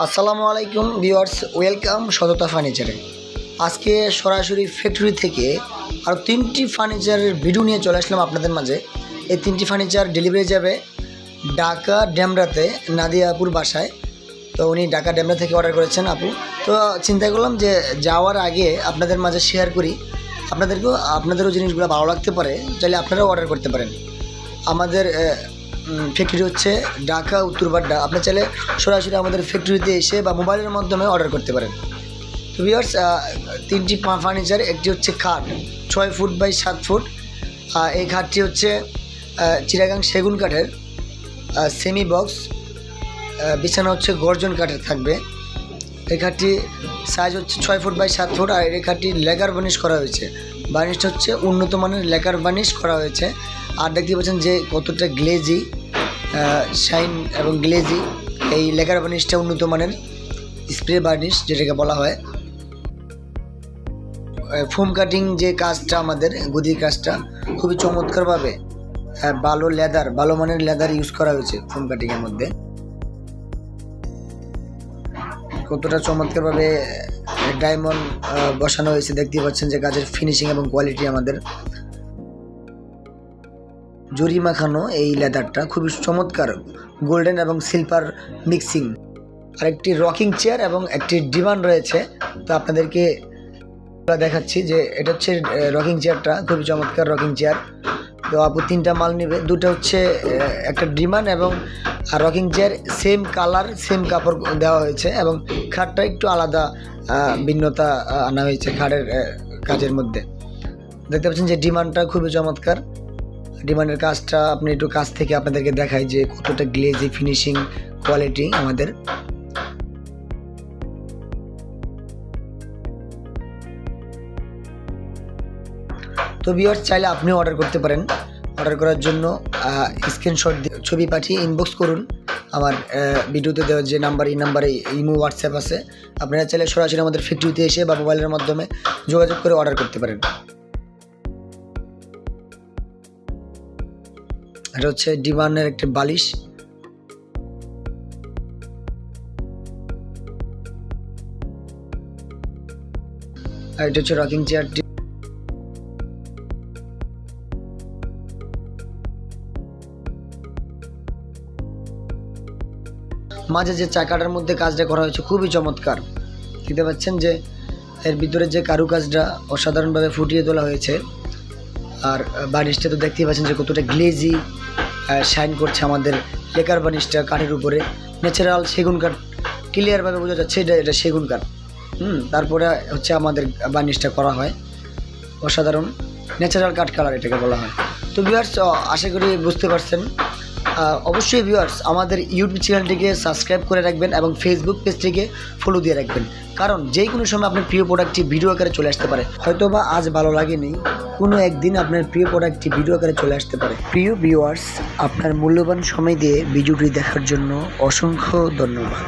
আসসালামু আলাইকুম viewers, welcome সততা ফার্নিচারে। আজকে সরাসরি ফ্যাক্টরি থেকে আরও 3টি ফার্নিচারের ভিডিও নিয়ে চলে আসলাম আপনাদের মাঝে। এই 3টি ফার্নিচার ডেলিভারি যাবে ঢাকা ডেমরাতে নাদিয়া আপুর বাসায়। তো উনি ঢাকা ডেমরা থেকে অর্ডার করেছেন আপু। তো চিন্তা করলাম যে যাওয়ার আগে আপনাদের মাঝে শেয়ার করি, আপনাদেরও জিনিসগুলো ভালো লাগতে পারে, চাইলে আপনারাও অর্ডার করতে পারেন। আমাদের ফ্যাক্টরি হচ্ছে ঢাকা উত্তরবাড্ডা। আপনি চাইলে সরাসরি আমাদের ফ্যাক্টরিতে এসে বা মোবাইলের মাধ্যমে অর্ডার করতে পারেন। তো ভিউয়ার্স, 3টি ফার্নিচার, একটি হচ্ছে খাট 6 ফুট বাই 7 ফুট। এই খাটটি হচ্ছে চিটাগাং সেগুন কাঠের সেমি বক্স, বিছানা হচ্ছে গর্জন কাঠের থাকবে। এই খাটটি সাইজ হচ্ছে 6 ফুট বাই 7 ফুট। আর এই খাটটি লেকার বার্নিশ করা হয়েছে। বার্নিশটা হচ্ছে উন্নত মানের লেকার বার্নিশ করা হয়েছে। আর দেখতে পাচ্ছেন যে কতটা গ্লেজি, শাইন এবং গ্লেজি। এই লেকার বার্নিশটা উন্নত মানের স্প্রে বার্নিশ যেটাকে বলা হয়। ফোম কাটিং যে কাজটা, আমাদের গদির কাজটা খুবই চমৎকারভাবে ভালো মানের লেদার ইউজ করা হয়েছে ফোম কাটিংয়ের মধ্যে। কতটা চমৎকারভাবে ডায়মন্ড বসানো হয়েছে দেখতে পাচ্ছেন যে কাজের ফিনিশিং এবং কোয়ালিটি। আমাদের জরি মাখানো এই লেদারটা খুবই চমৎকার, গোল্ডেন এবং সিলভার মিক্সিং। আর একটি রকিং চেয়ার এবং একটি ডিভান রয়েছে। তো আপনাদেরকে দেখাচ্ছি যে এটা হচ্ছে রকিং চেয়ারটা, খুবই চমৎকার রকিং চেয়ার। তো আপু 3টা মাল নেবে, 2টা হচ্ছে একটা ডিভান এবং rocking chair, same colour same কাপড় দেওয়া হয়েছে এবং খাটটা একটু আলাদা ভিন্নতা আনা হয়েছে খাটের কাজের মধ্যে। দেখতে পাচ্ছেন যে ডিমান্ডটা খুবই চমৎকার। ডিমান্ডের কাজটা আপনি একটু কাছ থেকে আপনাদেরকে দেখাই যে কতটা গ্লেজি ফিনিশিং কোয়ালিটি আমাদের। তো ভিউয়ার্স, চাইলে আপনিও অর্ডার করতে পারেন। অর্ডার করার জন্য স্ক্রিনশট দিয়ে ছবি পাঠিয়ে ইনবক্স করুন আমার ভিডিওতে দেওয়া যে নাম্বার, এই নাম্বারে ইমো হোয়াটসঅ্যাপ আছে। আপনারা চাইলে সরাসরি আমাদের ফ্যাক্টরিতে এসে বা মোবাইলের মাধ্যমে যোগাযোগ করে অর্ডার করতে পারেন। এটা হচ্ছে ডিভানের একটি বালিশ। আর এটা হচ্ছে রকিং চেয়ারটি। মাঝে যে চাকাটার মধ্যে কাজটা করা হয়েছে খুবই চমৎকার। দেখতে পাচ্ছেন যে এর ভিতরে যে কারুকাজটা অসাধারণভাবে ফুটিয়ে তোলা হয়েছে। আর বার্নিশটা তো দেখতেই পাচ্ছেন যে কতটা গ্লেজি শাইন করছে। আমাদের লেকার বার্নিশটা কাঠের উপরে ন্যাচারাল সেগুন কাঠ, ক্লিয়ারভাবে বোঝা যাচ্ছে এটা সেগুন কাঠ। তারপরে হচ্ছে আমাদের বার্নিশটা করা হয় অসাধারণ ন্যাচারাল কাঠ কালার এটাকে বলা হয়। তো ভিউয়ার্স, আশা করি বুঝতে পারছেন। অবশ্যই ভিউয়ার্স, আমাদের ইউটিউব চ্যানেলটিকে সাবস্ক্রাইব করে রাখবেন এবং ফেসবুক পেজটিকে ফলো দিয়ে রাখবেন, কারণ যে কোনো সময় আপনার প্রিয় প্রোডাক্টটি ভিডিও আকারে চলে আসতে পারে। হয়তো বা আজ ভালো লাগেনি, কোনো একদিন আপনার প্রিয় প্রোডাক্টটি ভিডিও আকারে চলে আসতে পারে। প্রিয় ভিউয়ার্স, আপনার মূল্যবান সময় দিয়ে ভিডিওটি দেখার জন্য অসংখ্য ধন্যবাদ।